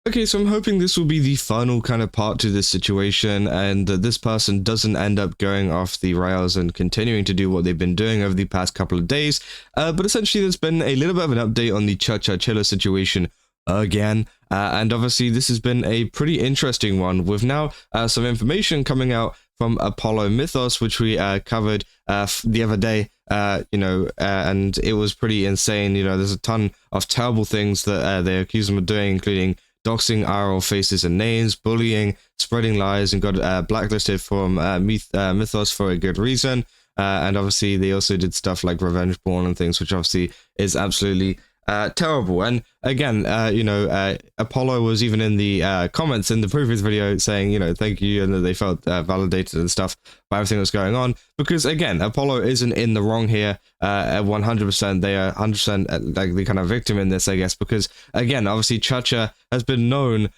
Okay, so I'm hoping this will be the final kind of part to this situation, and that this person doesn't end up going off the rails and continuing to do what they've been doing over the past couple of days. But essentially, there's been a little bit of an update on the ChaChaChilla situation again, and obviously this has been a pretty interesting one, with now some information coming out from ApolloMythos, which we covered the other day. And it was pretty insane. There's a ton of terrible things that they accuse them of doing, including doxing IRL faces and names, bullying, spreading lies, and got blacklisted from Mythos for a good reason. And obviously they also did stuff like revenge porn and things, which obviously is absolutely terrible. And again, Apollo was even in the comments in the previous video saying, thank you, and that they felt validated and stuff by everything that's going on. Because again, Apollo isn't in the wrong here. 100%, they are 100% like the kind of victim in this, I guess. Because again, obviously, ChaCha has been known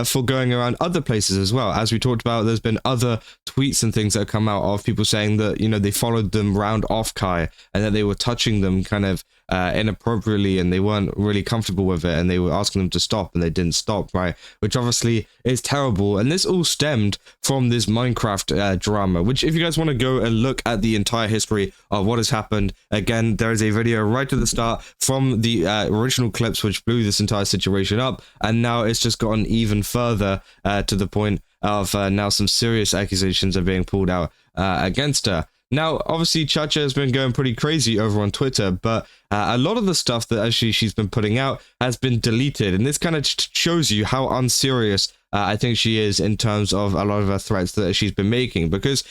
for going around other places as well. As we talked about, there's been other tweets and things that have come out of people saying that they followed them round off Kai, and that they were touching them kind of inappropriately, and they weren't really comfortable with it, and they were asking them to stop, and they didn't stop, right? Which obviously is terrible. And this all stemmed from this Minecraft drama, which if you guys want to go and look at the entire history of what has happened, again, there is a video right at the start from the original clips which blew this entire situation up, and now it's just gotten even further to the point of now some serious accusations are being pulled out against her. Now, obviously, ChaCha has been going pretty crazy over on Twitter, but a lot of the stuff that actually she's been putting out has been deleted, and this kind of shows you how unserious I think she is in terms of a lot of her threats that she's been making, because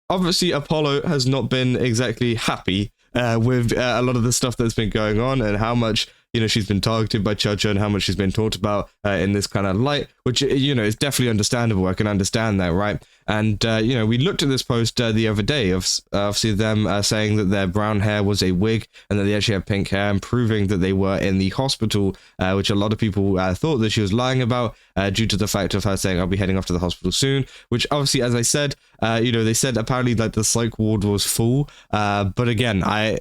obviously Apollo has not been exactly happy with a lot of the stuff that's been going on, and how much she's been targeted by ChaCha, and how much she's been talked about in this kind of light, which is definitely understandable. I can understand that, right? And we looked at this post the other day of obviously them saying that their brown hair was a wig, and that they actually had pink hair, and proving that they were in the hospital, which a lot of people thought that she was lying about due to the fact of her saying, I'll be heading off to the hospital soon, which obviously, as I said, they said apparently like the psych ward was full, but again, I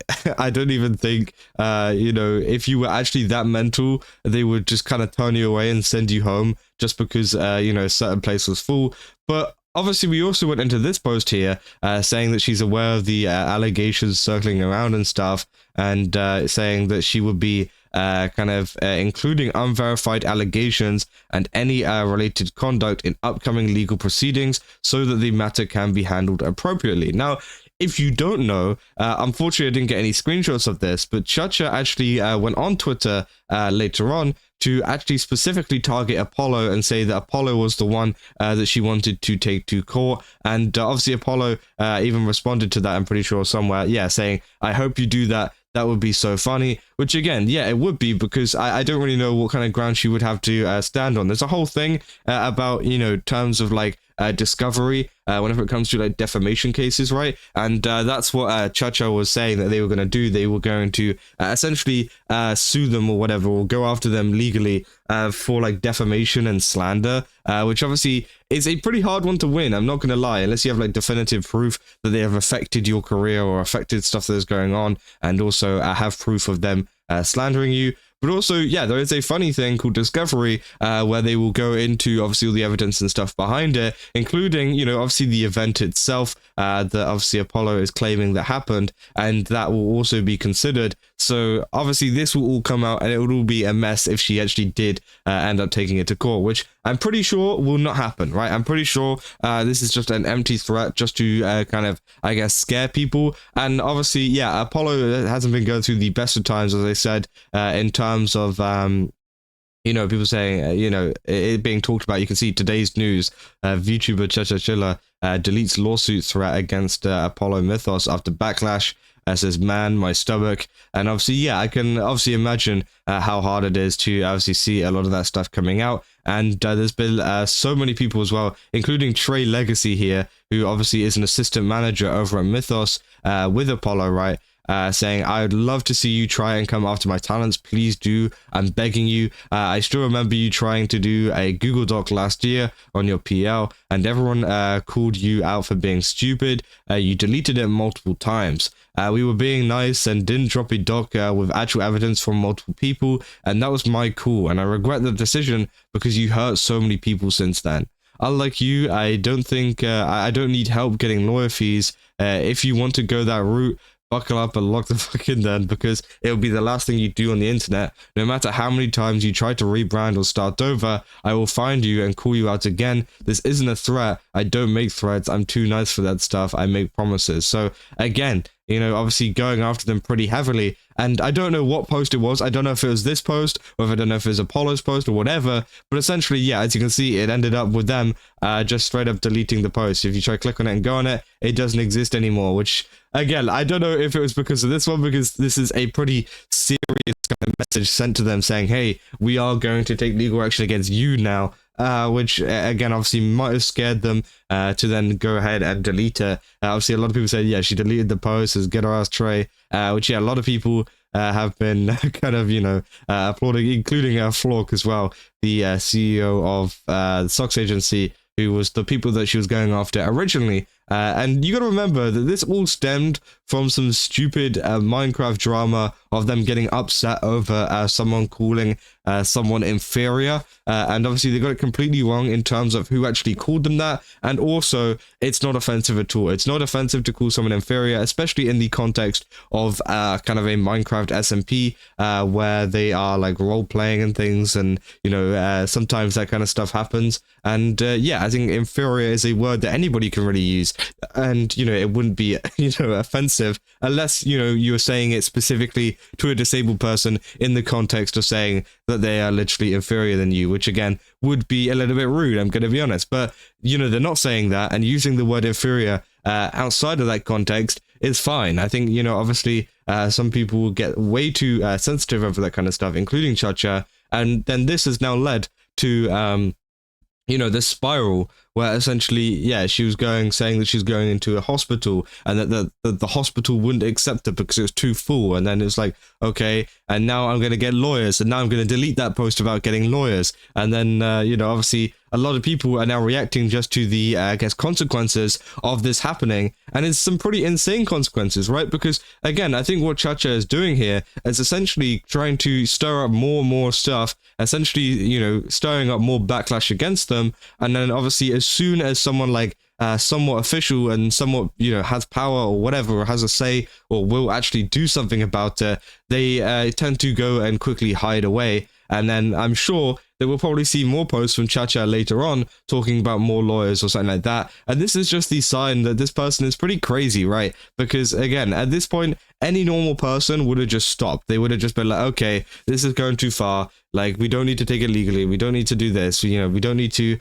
don't even think if you were actually that mental, they would just kind of turn you away and send you home just because a certain place was full. But obviously, we also went into this post here saying that she's aware of the allegations circling around and stuff, and saying that she would be including unverified allegations and any related conduct in upcoming legal proceedings, so that the matter can be handled appropriately. Now, if you don't know, unfortunately I didn't get any screenshots of this, but ChaCha actually went on Twitter later on to actually specifically target Apollo and say that Apollo was the one that she wanted to take to court. And obviously Apollo even responded to that, I'm pretty sure somewhere, saying, I hope you do that. That would be so funny. Which again, it would be, because I don't really know what kind of ground she would have to stand on. There's a whole thing about, terms of like discovery whenever it comes to like defamation cases, right? And that's what ChaCha was saying that they were going to do. They were going to essentially sue them or whatever, or go after them legally for like defamation and slander, which obviously is a pretty hard one to win, I'm not going to lie, unless you have like definitive proof that they have affected your career or affected stuff that is going on, and also have proof of them slandering you. But also, there is a funny thing called discovery, where they will go into obviously all the evidence and stuff behind it, including, obviously the event itself that obviously Apollo is claiming that happened, and that will also be considered. So obviously this will all come out, and it would all be a mess if she actually did end up taking it to court, which I'm pretty sure will not happen, right? I'm pretty sure this is just an empty threat just to kind of, I guess, scare people. And obviously, Apollo hasn't been going through the best of times, as I said, in terms of people saying, it being talked about. You can see today's news, VTuber ChaChaChilla deletes lawsuit threat against ApolloMythos after backlash. Says, man, my stomach. And obviously, I can obviously imagine how hard it is to obviously see a lot of that stuff coming out. And there's been so many people as well, including Trey Legacy here, who obviously is an assistant manager over at Mythos with Apollo, right? saying, "I'd love to see you try and come after my talents. Please do. I'm begging you. I still remember you trying to do a Google Doc last year on your PL, and everyone called you out for being stupid. You deleted it multiple times. We were being nice and didn't drop a doc with actual evidence from multiple people, and that was my call, and I regret the decision because you hurt so many people since then. Unlike you, I don't think I don't need help getting lawyer fees. If you want to go that route, buckle up and lock the fuck in then, because it'll be the last thing you do on the internet. No matter how many times you try to rebrand or start over, I will find you and call you out again. This isn't a threat. I don't make threats. I'm too nice for that stuff. I make promises." So again, you know, obviously going after them pretty heavily. And I don't know what post it was. I don't know if it was this post, or if I don't know if it was Apollo's post or whatever. But essentially, yeah, as you can see, it ended up with them just straight up deleting the post. If you try to click on it and go on it, it doesn't exist anymore. Which, again, I don't know if it was because of this one, because this is a pretty serious kind of message sent to them saying, hey, we are going to take legal action against you now. Which, again, obviously might have scared them to then go ahead and delete it. Obviously, a lot of people said, yeah, she deleted the post, as get her ass Trey, which, yeah, a lot of people have been kind of, you know, applauding, including Flork as well, the CEO of the Socks Agency, who was the people that she was going after originally. And you got to remember that this all stemmed from some stupid Minecraft drama of them getting upset over someone calling someone inferior. And obviously they got it completely wrong in terms of who actually called them that. And also, it's not offensive at all. It's not offensive to call someone inferior, especially in the context of kind of a Minecraft SMP where they are like role-playing and things. And, you know, sometimes that kind of stuff happens. And yeah, I think inferior is a word that anybody can really use. And, you know, it wouldn't be, you know, offensive unless, you know, you were saying it specifically to a disabled person in the context of saying that they are literally inferior than you, which again would be a little bit rude, I'm going to be honest. But, you know, they're not saying that, and using the word inferior outside of that context is fine. I think, you know, obviously some people will get way too sensitive over that kind of stuff, including ChaCha. And then this has now led to, you know, this spiral where essentially, yeah, she was saying that she's going into a hospital, and that the hospital wouldn't accept her because it was too full. And then it's like, okay, and now I'm going to get lawyers, and now I'm going to delete that post about getting lawyers. And then, you know, obviously a lot of people are now reacting just to the, I guess, consequences of this happening. And it's some pretty insane consequences, right? Because, again, I think what ChaCha is doing here is essentially trying to stir up more and more stuff, essentially, you know, stirring up more backlash against them. And then, obviously, as soon as someone like somewhat official and somewhat, you know, has power or whatever, or has a say, or will actually do something about it, they tend to go and quickly hide away. And then I'm sure that we'll probably see more posts from ChaCha later on talking about more lawyers or something like that. And this is just the sign that this person is pretty crazy, right? Because, again, at this point, any normal person would have just stopped. They would have just been like, okay, this is going too far. Like, we don't need to take it legally. We don't need to do this. You know, we don't need to,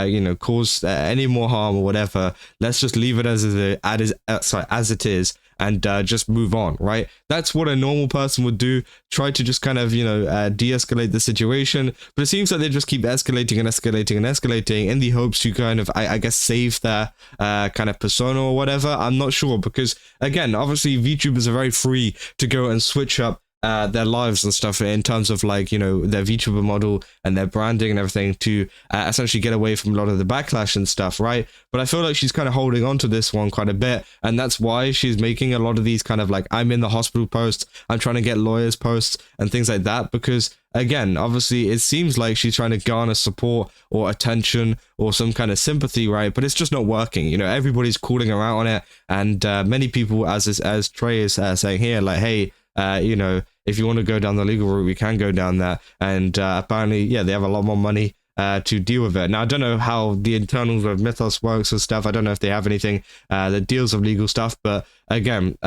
you know, cause any more harm or whatever. Let's just leave it as it is. And just move on, right? That's what a normal person would do. Try to just kind of, you know, de-escalate the situation. But it seems like they just keep escalating and escalating and escalating in the hopes to kind of, I guess, save their kind of persona or whatever. I'm not sure, because, again, obviously VTubers are very free to go and switch up their lives and stuff in terms of, like, you know, their VTuber model and their branding and everything to essentially get away from a lot of the backlash and stuff, right? But I feel like she's kind of holding on to this one quite a bit, and that's why she's making a lot of these kind of like, I'm in the hospital posts, I'm trying to get lawyers posts and things like that, because, again, obviously it seems like she's trying to garner support or attention or some kind of sympathy, right? But it's just not working. You know, everybody's calling her out on it, and many people, as Trey is saying here, like, hey, you know, if you want to go down the legal route, we can go down that. And apparently, yeah, they have a lot more money to deal with it. Now, I don't know how the internals of Mythos works and stuff. I don't know if they have anything that deals with legal stuff. But again,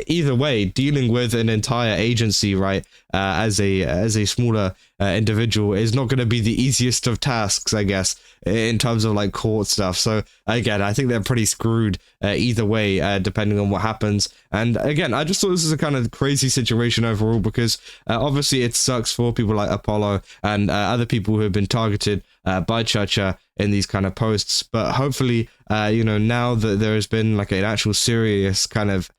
either way, dealing with an entire agency, right, as a smaller individual is not going to be the easiest of tasks, I guess, in terms of like court stuff. So again, I think they're pretty screwed either way, depending on what happens. And again, I just thought this is a kind of crazy situation overall, because obviously it sucks for people like Apollo and other people who have been targeted by ChaCha in these kind of posts. But hopefully, you know, now that there has been like an actual serious kind of,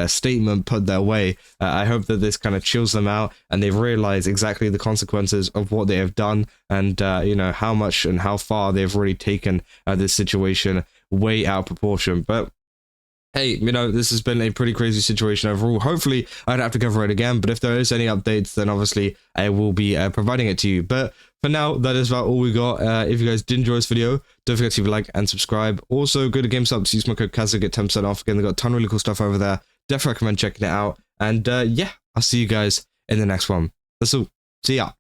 statement put their way. I hope that this kind of chills them out and they've realized exactly the consequences of what they have done, and how much and how far they've really taken this situation way out of proportion. But hey, this has been a pretty crazy situation overall. Hopefully, I don't have to cover it again, but if there is any updates, then obviously I will be providing it to you. But for now, that is about all we got. If you guys did enjoy this video, don't forget to leave a like and subscribe. Also, go to GameStop, use my code ChaCha, get 10% off. Again, they've got a ton of really cool stuff over there. Definitely recommend checking it out. And yeah, I'll see you guys in the next one. That's all. See ya.